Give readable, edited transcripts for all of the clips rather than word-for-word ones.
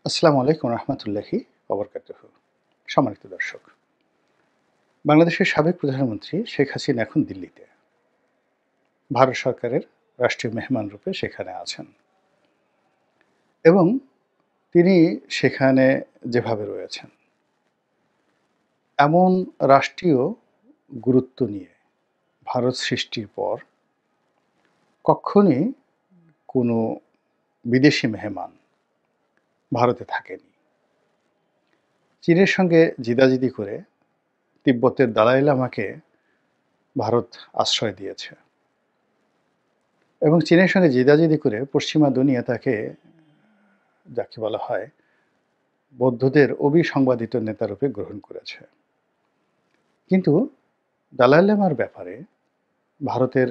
আসসালামু আলাইকুম রহমতুল্লাহি ওবরকাতুহু। সম্মানিত দর্শক, বাংলাদেশের সাবেক প্রধানমন্ত্রী শেখ হাসিনা এখন দিল্লিতে ভারত সরকারের রাষ্ট্রীয় মেহমান রূপে সেখানে আছেন এবং তিনি সেখানে যেভাবে রয়েছেন, এমন রাষ্ট্রীয় গুরুত্ব নিয়ে ভারত সৃষ্টির পর কক্ষণই কোনো বিদেশি মেহমান ভারতে থাকেনি। চীনের সঙ্গে জিদাজিদি করে তিব্বতের দালাই লামাকে ভারত আশ্রয় দিয়েছে এবং চীনের সঙ্গে জিদাজিদি করে পশ্চিমা দুনিয়া তাকে, যাকে বলা হয়, বৌদ্ধদের অবিসংবাদিত নেতারূপে গ্রহণ করেছে। কিন্তু দালাই লামার ব্যাপারে ভারতের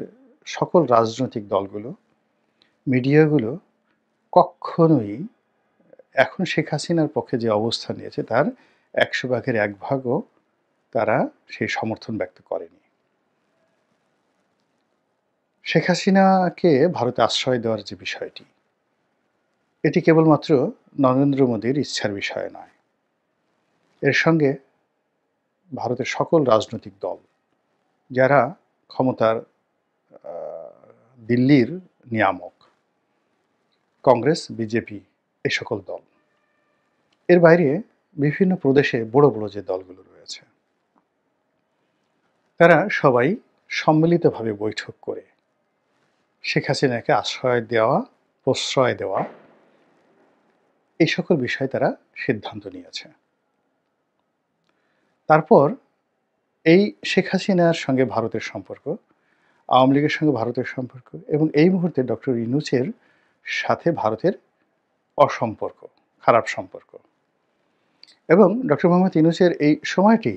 সকল রাজনৈতিক দলগুলো, মিডিয়াগুলো কখনোই এখন শেখ হাসিনার পক্ষে যে অবস্থান নিয়েছে তার ১০০ ভাগের ১ ভাগও তারা সেই সমর্থন ব্যক্ত করেনি। শেখ হাসিনাকে ভারতে আশ্রয় দেওয়ার যে বিষয়টি, এটি কেবলমাত্র নরেন্দ্র মোদীর ইচ্ছার বিষয় নয়। এর সঙ্গে ভারতের সকল রাজনৈতিক দল, যারা ক্ষমতার দিল্লির নিয়ামক, কংগ্রেস, বিজেপি, এই সকল দল, এর বাইরে বিভিন্ন প্রদেশে বড় বড় যে দলগুলো রয়েছে, তারা সবাই সম্মিলিতভাবে বৈঠক করে শেখ হাসিনাকে আশ্রয় দেওয়া, প্রশ্রয় দেওয়া, এই সকল বিষয়ে তারা সিদ্ধান্ত নিয়েছে। তারপর এই শেখ হাসিনার সঙ্গে ভারতের সম্পর্ক, আওয়ামী লীগের সঙ্গে ভারতের সম্পর্ক এবং এই মুহূর্তে ডক্টর ইউনূসের সাথে ভারতের অসম্পর্ক, খারাপ সম্পর্ক, এবং ডক্টর মোহাম্মদ ইউনূসের এই সময়টি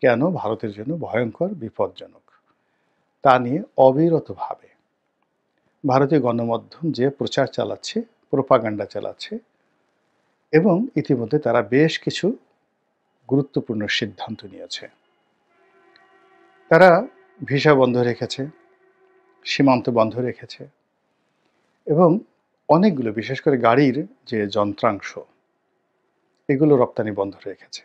কেন ভারতের জন্য ভয়ঙ্কর, বিপজ্জনক, তা নিয়ে অবিরতভাবে ভারতীয় গণমাধ্যম যে প্রচার চালাচ্ছে, প্রোপাগান্ডা চালাচ্ছে এবং ইতিমধ্যে তারা বেশ কিছু গুরুত্বপূর্ণ সিদ্ধান্ত নিয়েছে। তারা ভিসা বন্ধ রেখেছে, সীমান্ত বন্ধ রেখেছে এবং অনেকগুলো, বিশেষ করে গাড়ির যে যন্ত্রাংশ, এগুলো রপ্তানি বন্ধ রেখেছে।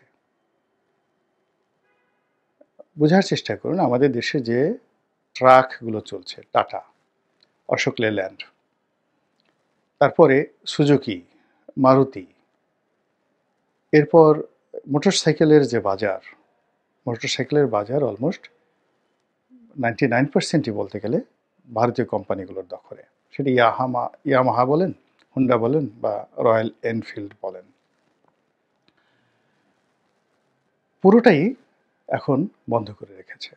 বোঝার চেষ্টা করুন, আমাদের দেশে যে ট্রাকগুলো চলছে, টাটা, অশোক লেল্যান্ড, তারপরে সুজুকি, মারুতি, এরপর মোটরসাইকেলের যে বাজার, মোটরসাইকেলের বাজার অলমোস্ট 99%ই বলতে গেলে ভারতীয় কোম্পানিগুলোর দখলে। সেটা ইয়ামাহা বলেন, হুন্ডা বলেন বা রয়্যাল এনফিল্ড বলেন, পুরোটাই এখন বন্ধ করে রেখেছে।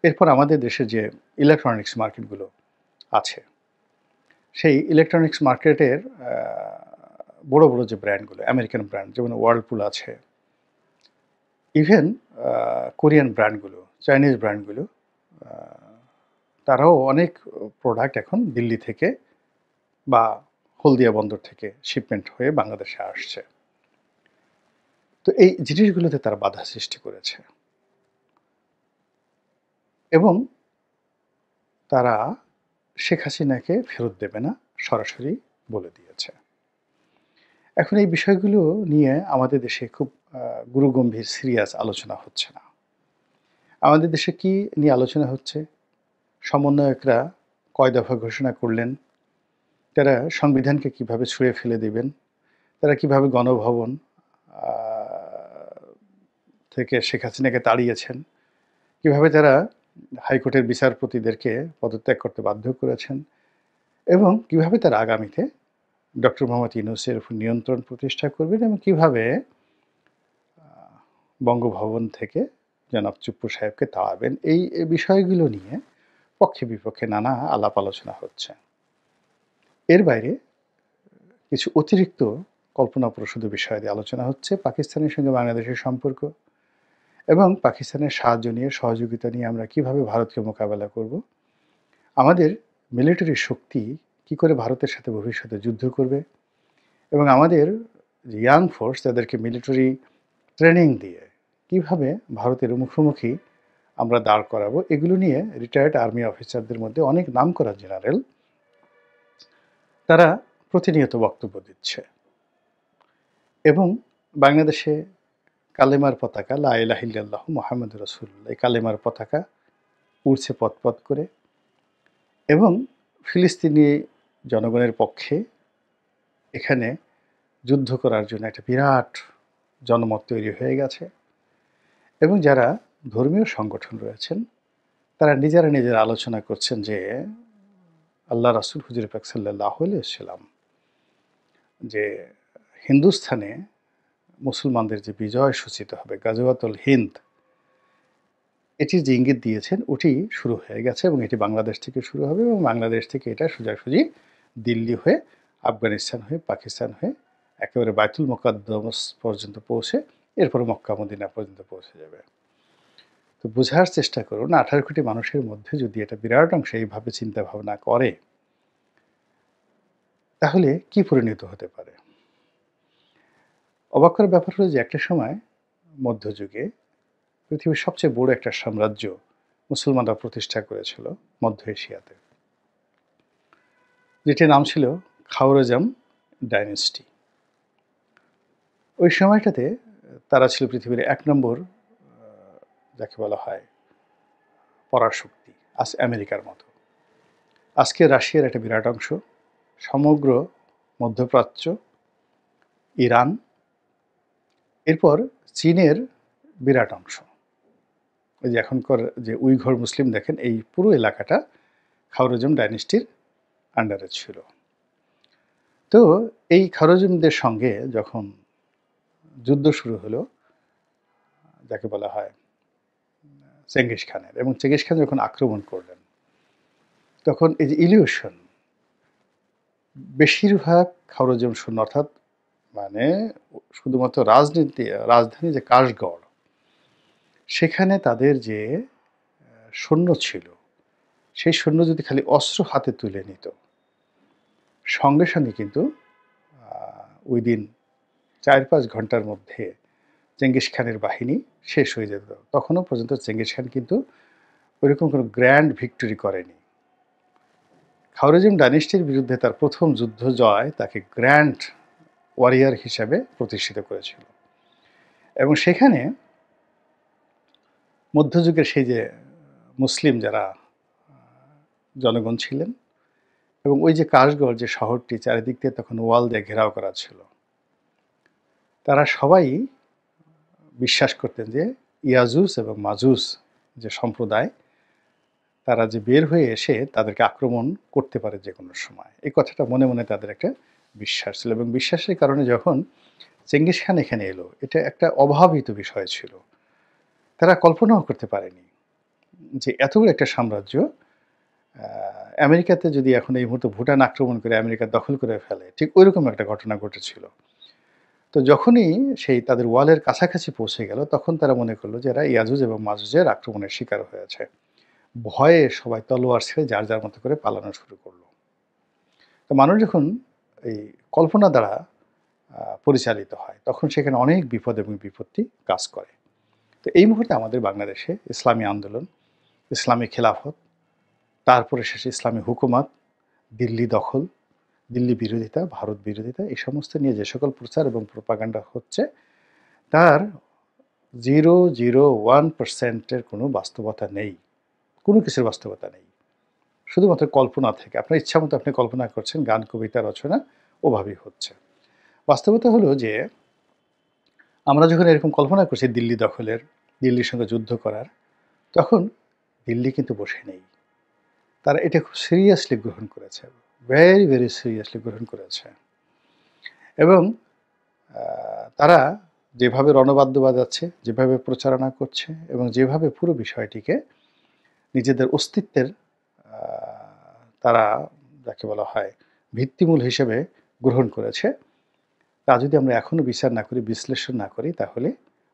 এরপর আমাদের দেশে যে ইলেকট্রনিক্স মার্কেটগুলো আছে, সেই ইলেকট্রনিক্স মার্কেটের বড় বড় যে ব্র্যান্ডগুলো, আমেরিকান ব্র্যান্ড যেমন ওয়ার্লপুল আছে, ইভেন কোরিয়ান ব্র্যান্ডগুলো, চাইনিজ ব্র্যান্ডগুলো, তারাও অনেক প্রোডাক্ট এখন দিল্লি থেকে বা হলদিয়া বন্দর থেকে শিপমেন্ট হয়ে বাংলাদেশে আসছে। তো এই জিনিসগুলোতে তারা বাধা সৃষ্টি করেছে এবং তারা শেখ হাসিনাকে ফেরত দেবে না, সরাসরি বলে দিয়েছে। এখন এই বিষয়গুলো নিয়ে আমাদের দেশে খুব গুরুগম্ভীর সিরিয়াস আলোচনা হচ্ছে না। আমাদের দেশে কি নিয়ে আলোচনা হচ্ছে? সমন্বয়করা কয় দফা ঘোষণা করলেন, তারা সংবিধানকে কিভাবে ছুঁড়ে ফেলে দিবেন, তারা কিভাবে গণভবন থেকে শেখ হাসিনাকে তাড়িয়েছেন, কিভাবে তারা হাইকোর্টের বিচারপতিদেরকে পদত্যাগ করতে বাধ্য করেছেন এবং কিভাবে তারা আগামীতে ডক্টর মোহাম্মদ ইউনূসের উপর নিয়ন্ত্রণ প্রতিষ্ঠা করবেন এবং কিভাবে বঙ্গভবন থেকে জনাব চুপ্পু সাহেবকে তাড়াবেন, এই বিষয়গুলো নিয়ে পক্ষে বিপক্ষে নানা আলাপ আলোচনা হচ্ছে। এর বাইরে কিছু অতিরিক্ত কল্পনাপ্রসূত বিষয় দিয়ে আলোচনা হচ্ছে। পাকিস্তানের সঙ্গে বাংলাদেশের সম্পর্ক এবং পাকিস্তানের সাহায্য নিয়ে, সহযোগিতা নিয়ে আমরা কিভাবে ভারতকে মোকাবেলা করব, আমাদের মিলিটারি শক্তি কি করে ভারতের সাথে ভবিষ্যতে যুদ্ধ করবে এবং আমাদের যে ইয়াং ফোর্স, তাদেরকে মিলিটারি ট্রেনিং দিয়ে কিভাবে ভারতের মুখোমুখি আমরা দাঁড় করাবো, এগুলো নিয়ে রিটায়ার্ড আর্মি অফিসারদের মধ্যে অনেক নামকরা জেনারেল, তারা প্রতিনিয়ত বক্তব্য দিচ্ছে। এবং বাংলাদেশে কালেমার পতাকা লা ইলাহা ইল্লাল্লাহু মুহাম্মাদুর রাসূলুল্লাহ, এই কালেমার পতাকা উড়ছে পথ করে এবং ফিলিস্তিনি জনগণের পক্ষে এখানে যুদ্ধ করার জন্য একটা বিরাট জনমত তৈরি হয়ে গেছে এবং যারা ধর্মীয় সংগঠন রয়েছেন তারা নিজেরা আলোচনা করছেন যে আল্লাহ রাসূল হুজুর পাক সাল্লাল্লাহু আলাইহি ওয়াসাল্লাম যে হিন্দুস্থানে মুসলমানদের যে বিজয় সূচিত হবে গাজওয়াতুল হিন্দ, এটির যে ইঙ্গিত দিয়েছেন ওটি শুরু হয়ে গেছে এবং এটি বাংলাদেশ থেকে শুরু হবে এবং বাংলাদেশ থেকে এটা সোজাসুজি দিল্লি হয়ে আফগানিস্তান হয়ে পাকিস্তান হয়ে একেবারে বায়তুল মুকাদ্দাস পর্যন্ত পৌঁছে এরপরে মক্কা মদিনা পর্যন্ত পৌঁছে যাবে। তো বোঝার চেষ্টা করুন 18 কোটি মানুষের মধ্যে যদি এটা বিরাট অংশ এইভাবে চিন্তা ভাবনা করে তাহলে কি পরিণত হতে পারে। অবাক করার ব্যাপার হলো যে একটা সময় মধ্যযুগে পৃথিবীর সবচেয়ে বড় একটা সাম্রাজ্য মুসলমানরা প্রতিষ্ঠা করেছিল মধ্য এশিয়াতে, যেটির নাম ছিল খাওয়ারেজম ডাইনেস্টি। ওই সময়টাতে তারা ছিল পৃথিবীর 1 নম্বর যাকে বলা হয় পরাশক্তি, আজ আমেরিকার মতো। আজকে রাশিয়ার একটা বিরাট অংশ, সমগ্র মধ্যপ্রাচ্য, ইরান, এরপর চীনের বিরাট অংশ। ওই যে এখনকার যে উইঘর মুসলিম দেখেন এই পুরো এলাকাটা খাওয়ারেজম ডাইনেস্টির আন্ডারে ছিল। তো এই খাওয়ারেজমদের সঙ্গে যখন যুদ্ধ শুরু হলো যাকে বলা হয় চেঙ্গিস খানের, এবং চেঙ্গিস খান যখন আক্রমণ করলেন তখন এই যে ইলিউশন বেশিরভাগ খাওয়ারেজম সৈন্য, অর্থাৎ মানে শুধুমাত্র রাজধানী যে কাশগড়, সেখানে তাদের যে সৈন্য ছিল সেই সৈন্য যদি খালি অস্ত্র হাতে তুলে নিত সঙ্গে সঙ্গে কিন্তু ওই দিন 4-5 ঘন্টার মধ্যে চেঙ্গিস খানের বাহিনী শেষ হয়ে যেত। তখনও পর্যন্ত চেঙ্গিস খান কিন্তু ওইরকম কোনো গ্র্যান্ড ভিক্টরি করেনি। খাওয়ারেজম ডাইনেস্টির বিরুদ্ধে তার প্রথম যুদ্ধ জয় তাকে গ্র্যান্ড ওয়ারিয়ার হিসাবে প্রতিষ্ঠিত করেছিল এবং সেখানে মধ্যযুগের সেই যে মুসলিম যারা জনগণ ছিলেন এবং ওই যে কাশগড় যে শহরটি চারিদিক দিয়ে তখন ওয়াল দিয়ে ঘেরাও করা ছিল, তারা সবাই বিশ্বাস করতেন যে ইয়াজুজ এবং মাজুজ যে সম্প্রদায় তারা যে বের হয়ে এসে তাদেরকে আক্রমণ করতে পারে যে কোনো সময়, এই কথাটা মনে মনে তাদের একটা বিশ্বাস ছিল এবং বিশ্বাসের কারণে যখন চেঙ্গিস খান এখানে এলো এটা একটা অভাবিত বিষয় ছিল। তারা কল্পনাও করতে পারেনি যে এত বড় একটা সাম্রাজ্য আমেরিকাতে যদি এখন এই মুহূর্তে ভুটান আক্রমণ করে আমেরিকা দখল করে ফেলে, ঠিক ওইরকম একটা ঘটনা ঘটেছিল। তো যখনই সেই তাদের ওয়ালের কাছাকাছি পৌঁছে গেল তখন তারা মনে করলো যে এরা ইয়াজুজ এবং মাজুজের আক্রমণের শিকার হয়েছে। ভয়ে সবাই তলোয়ার ছেড়ে যার যার মতো করে পালানো শুরু করলো। তো মানুষ যখন এই কল্পনা দ্বারা পরিচালিত হয় তখন সেখানে অনেক বিপদ এবং বিপত্তি কাজ করে। তো এই মুহূর্তে আমাদের বাংলাদেশে ইসলামী আন্দোলন, ইসলামী খেলাফত, তারপরে শেষে ইসলামী হুকুমাত, দিল্লি দখল, দিল্লি বিরোধিতা, ভারত বিরোধিতা, এই সমস্ত নিয়ে যে সকল প্রচার এবং প্রোপাগান্ডা হচ্ছে তার 0.01% কোনো বাস্তবতা নেই, কোনো কিছুর বাস্তবতা নেই, শুধুমাত্র কল্পনা থেকে আপনার ইচ্ছা মতো আপনি কল্পনা করছেন, গান কবিতা রচনা ওভাবেই হচ্ছে। বাস্তবতা হলো যে আমরা যখন এরকম কল্পনা করছি দিল্লি দখলের, দিল্লির সঙ্গে যুদ্ধ করার, তখন দিল্লি কিন্তু বসে নেই, তারা এটা খুব সিরিয়াসলি গ্রহণ করেছে, ভেরি সিরিয়াসলি গ্রহণ করেছে এবং তারা যেভাবে রণবাদ্য বাজাচ্ছে, যেভাবে প্রচারণা করছে এবং যেভাবে পুরো বিষয়টিকে নিজেদের অস্তিত্বের তারা যাকে বলা হয় ভিত্তিমূল হিসেবে গ্রহণ করেছে, তা যদি আমরা এখনও বিচার না করি, বিশ্লেষণ না করি, তাহলে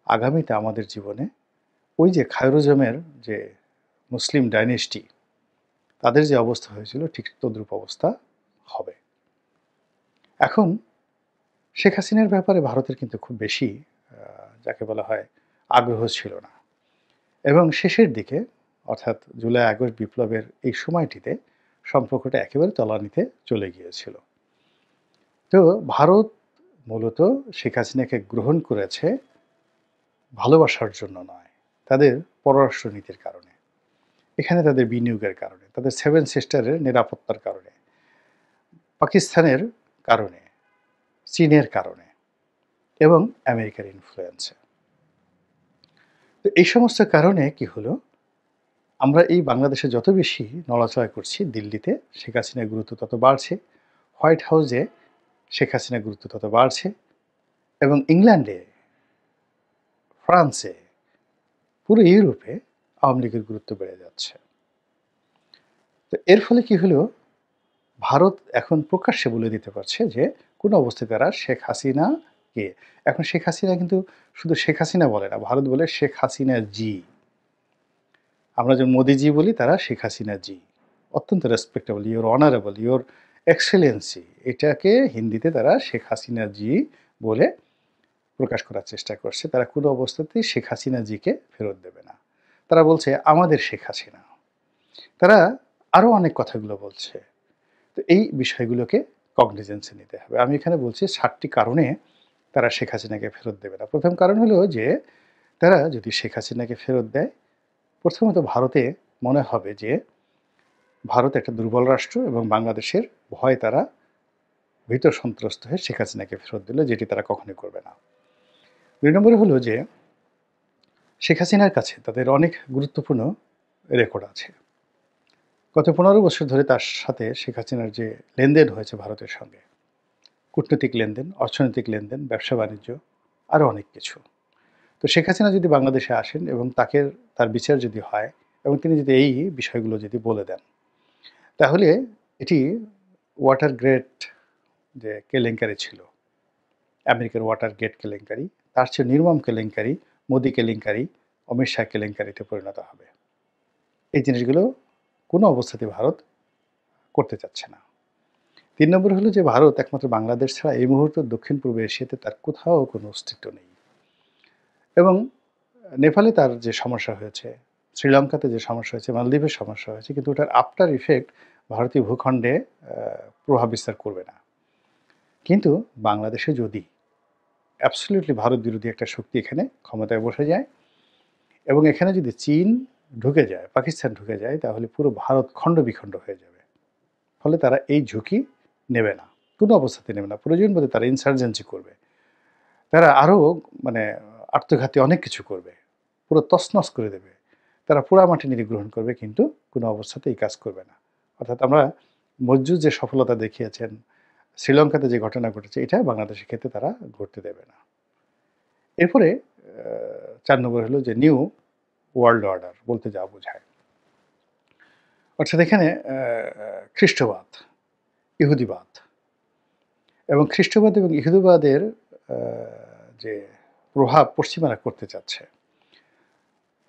আগামীতে আমাদের জীবনে ওই যে খায়রুজমের যে মুসলিম ডাইনেস্টি তাদের যে অবস্থা হয়েছিল ঠিক তদ্রূপ অবস্থা হবে। এখন শেখ হাসিনার ব্যাপারে ভারতের কিন্তু খুব বেশি যাকে বলা হয় আগ্রহ ছিল না এবং শেষের দিকে অর্থাৎ জুলাই আগস্ট বিপ্লবের এই সময়টিতে সম্পর্কটা একেবারে তলানিতে চলে গিয়েছিল। তো ভারত মূলত শেখ হাসিনাকে গ্রহণ করেছে ভালোবাসার জন্য নয়, তাদের পররাষ্ট্রনীতির কারণে, এখানে তাদের বিনিয়োগের কারণে, তাদের সেভেন সিস্টারের নিরাপত্তার কারণে, পাকিস্তানের কারণে, চীনের কারণে এবং আমেরিকার ইনফ্লুয়েন্সে। তো এই সমস্ত কারণে কি হলো, আমরা এই বাংলাদেশে যত বেশি নড়াচড়া করছি, দিল্লিতে শেখ হাসিনার গুরুত্ব তত বাড়ছে, হোয়াইট হাউসে শেখ হাসিনার গুরুত্ব তত বাড়ছে, এবং ইংল্যান্ডে, ফ্রান্সে, পুরো ইউরোপে আওয়ামী লীগের গুরুত্ব বেড়ে যাচ্ছে। তো এর ফলে কি হলো, ভারত এখন প্রকাশ্যে বলে দিতে পারছে যে কোনো অবস্থায় তারা শেখ হাসিনাকে, এখন শেখ হাসিনা কিন্তু শুধু শেখ হাসিনা বলে না, ভারত বলে শেখ হাসিনা জি। আমরা যে মোদিজি বলি, তারা শেখ হাসিনা জি, অত্যন্ত respectable, your honourable, your Excellency, এটাকে হিন্দিতে তারা শেখ হাসিনা জি বলে প্রকাশ করার চেষ্টা করছে। তারা কোনো অবস্থাতেই শেখ হাসিনা জিকে ফেরত দেবে না। তারা বলছে আমাদের শেখ হাসিনা। তারা আরও অনেক কথাগুলো বলছে। তো এই বিষয়গুলোকে কগনিজেন্সে নিতে হবে। আমি এখানে বলছি ৭টি কারণে তারা শেখ হাসিনাকে ফেরত দেবে না। প্রথম কারণ হলো যে তারা যদি শেখ হাসিনাকে ফেরত দেয়, প্রথমত ভারতে মনে হবে যে ভারত একটা দুর্বল রাষ্ট্র এবং বাংলাদেশের ভয়ে তারা ভীত সন্ত্রস্ত হয়ে শেখ হাসিনাকে ফেরত দিল, যেটি তারা কখনোই করবে না। ২ নম্বরে হলো যে শেখ হাসিনার কাছে তাদের অনেক গুরুত্বপূর্ণ রেকর্ড আছে। গত ১৫ বছর ধরে তার সাথে শেখ হাসিনার যে লেনদেন হয়েছে ভারতের সঙ্গে, কূটনৈতিক লেনদেন, অর্থনৈতিক লেনদেন, ব্যবসা-বাণিজ্য, আরও অনেক কিছু। তো শেখ হাসিনা যদি বাংলাদেশে আসেন এবং তার বিচার যদি হয় এবং তিনি যদি এই বিষয়গুলো যদি বলে দেন, তাহলে এটি ওয়াটার গ্রেট যে কেলেঙ্কারি ছিল, আমেরিকার ওয়াটার গেট কেলেঙ্কারি, তার চেয়ে নির্মম কেলেঙ্কারি, মোদি কেলেঙ্কারি, অমিত শাহ কেলেঙ্কারিতে পরিণত হবে। এই জিনিসগুলো কোনো অবস্থাতেই ভারত করতে চাচ্ছে না। ৩ নম্বর হলো যে ভারত একমাত্র বাংলাদেশ ছাড়া এই মুহূর্তে দক্ষিণ পূর্ব এশিয়াতে তার কোথাও কোনো অস্তিত্ব নেই। এবং নেপালে তার যে সমস্যা হয়েছে, শ্রীলঙ্কাতে যে সমস্যা হয়েছে, মালদ্বীপের সমস্যা হয়েছে, কিন্তু ওটার আফটার ইফেক্ট ভারতীয় ভূখণ্ডে প্রভাব বিস্তার করবে না। কিন্তু বাংলাদেশে যদি অ্যাবসলিউটলি ভারত বিরোধী একটা শক্তি এখানে ক্ষমতায় বসে যায় এবং এখানে যদি চীন ঢুকে যায়, পাকিস্তান ঢুকে যায়, তাহলে পুরো ভারত খণ্ড বিখণ্ড হয়ে যাবে। ফলে তারা এই ঝুঁকি নেবে না, কোনো অবস্থাতে নেবে না। প্রয়োজন বোধে তারা ইনসার্জেন্সি করবে, তারা আরও মানে আত্মঘাতী অনেক কিছু করবে, পুরো তছনছ করে দেবে, তারা পোড়ামাটি নির্গ্রহণ করবে, কিন্তু কোনো অবস্থাতে এই কাজ করবে না। অর্থাৎ আমরা মজ্জু যে সফলতা দেখিয়েছেন, শ্রীলঙ্কাতে যে ঘটনা ঘটেছে, এটা বাংলাদেশের ক্ষেত্রে তারা ঘটতে দেবে না। এরপরে ৪ নম্বর হলো যে নিউ ওয়ার্ল্ড অর্ডার বলতে যা বোঝায়, অর্থাৎ এখানে খ্রিস্টবাদ, ইহুদিবাদ এবং খ্রিস্টবাদ এবং ইহুদিবাদের যে প্রভাব পশ্চিমারা করতে চাচ্ছে,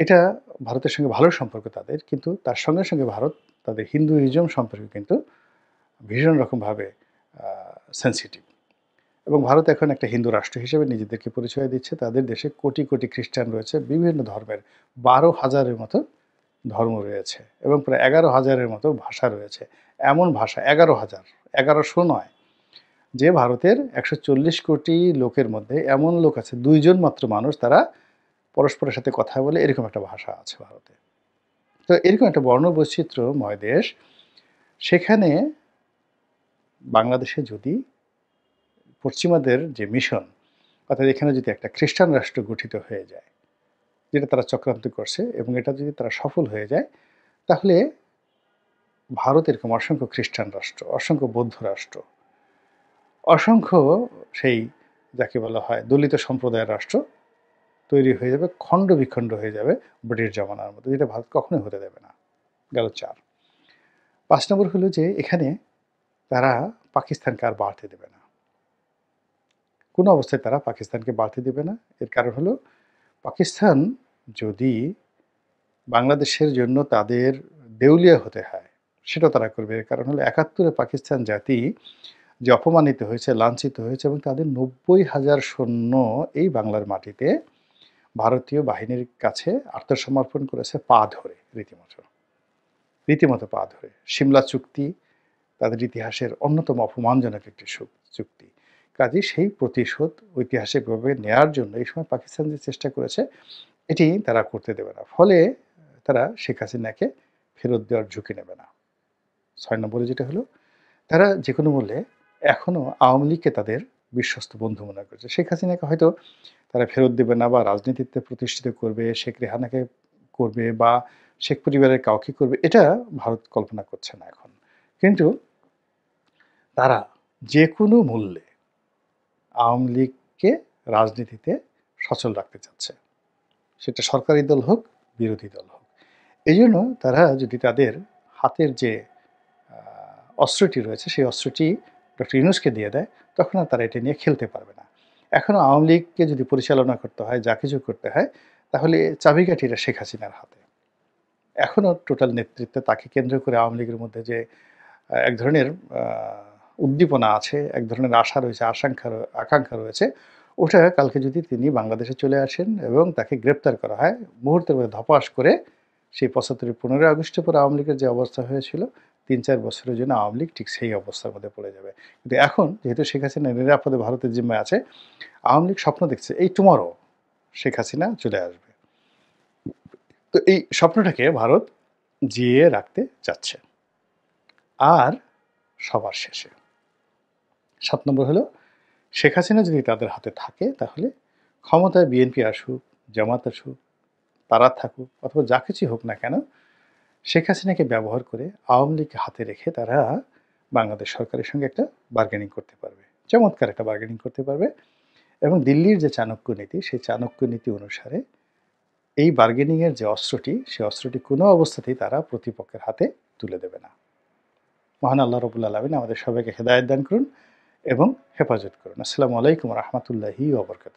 এটা ভারতের সঙ্গে ভালো সম্পর্ক তাদের, কিন্তু তার সঙ্গে সঙ্গে ভারত তাদের হিন্দুইজম সম্পর্কে কিন্তু ভীষণ রকমভাবে সেন্সিটিভ। এবং ভারত এখন একটা হিন্দু রাষ্ট্র হিসেবে নিজেদেরকে পরিচয় দিচ্ছে। তাদের দেশে কোটি কোটি খ্রিস্টান রয়েছে, বিভিন্ন ধর্মের ১২,০০০-এর মতো ধর্ম রয়েছে এবং প্রায় ১১,০০০-এর মতো ভাষা রয়েছে। এমন ভাষা ১১,০০০, ১১০০ নয়, যে ভারতের ১৪০ কোটি লোকের মধ্যে এমন লোক আছে ২ জন মাত্র মানুষ তারা পরস্পরের সাথে কথা বলে, এরকম একটা ভাষা আছে ভারতে। তো এরকম একটা বর্ণবৈচিত্র্যময় দেশ, সেখানে বাংলাদেশে যদি পশ্চিমাদের যে মিশন, অর্থাৎ এখানে যদি একটা খ্রিস্টান রাষ্ট্র গঠিত হয়ে যায়, যেটা তারা চক্রান্ত করছে, এবং এটা যদি তারা সফল হয়ে যায়, তাহলে ভারত এরকম অসংখ্য খ্রিস্টান রাষ্ট্র, অসংখ্য বৌদ্ধ রাষ্ট্র, অসংখ্য সেই যাকে বলা হয় দলিত সম্প্রদায়ের রাষ্ট্র তৈরি হয়ে যাবে, খণ্ড বিখণ্ড হয়ে যাবে ব্রিটিশ জমানার মতো, যেটা ভারত কখনোই হতে দেবে না। গেল ৪। ৫ নম্বর হলো যে এখানে তারা পাকিস্তানকে আর বাড়তে দেবে না, কোনো অবস্থায় তারা পাকিস্তানকে বাড়তে দেবে না। এর কারণ হলো পাকিস্তান যদি বাংলাদেশের জন্য তাদের দেউলিয়া হতে হয়, সেটাও তারা করবে। এর কারণ হলো ৭১-এ পাকিস্তান জাতি যে অপমানিত হয়েছে, লাঞ্ছিত হয়েছে, এবং তাদের ৯০,০০০ সৈন্য এই বাংলার মাটিতে ভারতীয় বাহিনীর কাছে আত্মসমর্পণ করেছে পা ধরে, রীতিমতো পা ধরে। সিমলা চুক্তি তাদের ইতিহাসের অন্যতম অপমানজনক একটি চুক্তি, কাজেই সেই প্রতিশোধ ঐতিহাসিকভাবে নেয়ার জন্য এই সময় পাকিস্তান যে চেষ্টা করেছে, এটি তারা করতে দেবে না। ফলে তারা শেখ হাসিনাকে ফেরত দেওয়ার ঝুঁকি নেবে না। ৬ নম্বরে যেটা হলো, তারা যেকোনো মূল্যে এখনো আওয়ামী লীগকে তাদের বিশ্বস্ত বন্ধু মনে করছে। শেখ হাসিনাকে হয়তো তারা ফেরত দেবে না বা রাজনীতিতে প্রতিষ্ঠিত করবে, শেখ রেহানাকে করবে বা শেখ পরিবারের কাউকে করবে, এটা ভারত কল্পনা করছে না এখন। কিন্তু তারা যেকোনো মূল্যে আওয়ামী লীগকে রাজনীতিতে সচল রাখতে চাচ্ছে। সেটা সরকারি দল হোক, বিরোধী দল হোক। এজন্য তারা যদি তাদের হাতের যে আ অস্ত্রটি রয়েছে, সেই অস্ত্রটি ডক্টর ইউনূসকে দিয়ে দেয়, তখন আর তারা এটা নিয়ে খেলতে পারবে না। এখনো আওয়ামী লীগকে যদি পরিচালনা করতে হয়, যা কিছু করতে হয়, তাহলে চাবিকাঠিটা শেখ হাসিনার হাতে। এখনো টোটাল নেতৃত্ব তাকে কেন্দ্র করে আওয়ামী লীগের মধ্যে যে এক ধরনের আ উদ্দীপনা আছে, এক ধরনের আশা রয়েছে, আকাঙ্ক্ষা রয়েছে, ওটা কালকে যদি তিনি বাংলাদেশে চলে আসেন এবং তাকে গ্রেপ্তার করা হয়, মুহূর্তের মধ্যে ধপাস করে সেই ৭৫ 15ই আগস্টের পর আওয়ামী লীগের যে অবস্থা হয়েছিল, ৩-৪ বছরের জন্য আওয়ামী লীগ ঠিক সেই অবস্থার মধ্যে পড়ে যাবে। কিন্তু এখন যেহেতু শেখ হাসিনা নিরাপদে ভারতের জিম্মায় আছে, আওয়ামী লীগ স্বপ্ন দেখছে এই টুমরো শেখ হাসিনা চলে আসবে। তো এই স্বপ্নটাকে ভারত জিইয়ে রাখতে চাচ্ছে। আর সবার শেষে ৭ নম্বর হলো, শেখ হাসিনা যদি তাদের হাতে থাকে তাহলে ক্ষমতায় বিএনপি আসুক, জামাত আসুক, তারা থাকুক অথবা যা কিছুই হোক না কেন, শেখ হাসিনাকে ব্যবহার করে আওয়ামী লীগকে হাতে রেখে তারা বাংলাদেশ সরকারের সঙ্গে একটা বার্গেনিং করতে পারবে। চমৎকার একটা বার্গেনিং করতে পারবে এবং দিল্লির যে চাণক্য নীতি, সেই চাণক্য নীতি অনুসারে এই বার্গেনিংয়ের যে অস্ত্রটি, সেই অস্ত্রটি কোনো অবস্থাতেই তারা প্রতিপক্ষের হাতে তুলে দেবে না। মহান আল্লাহ রাব্বুল আলামিন আমাদের সবাইকে হেদায়েত দান করুন এবং হেফাজত করুন। আসসালামু আলাইকুম ওয়া রাহমাতুল্লাহি ওয়া বারাকাতুহু।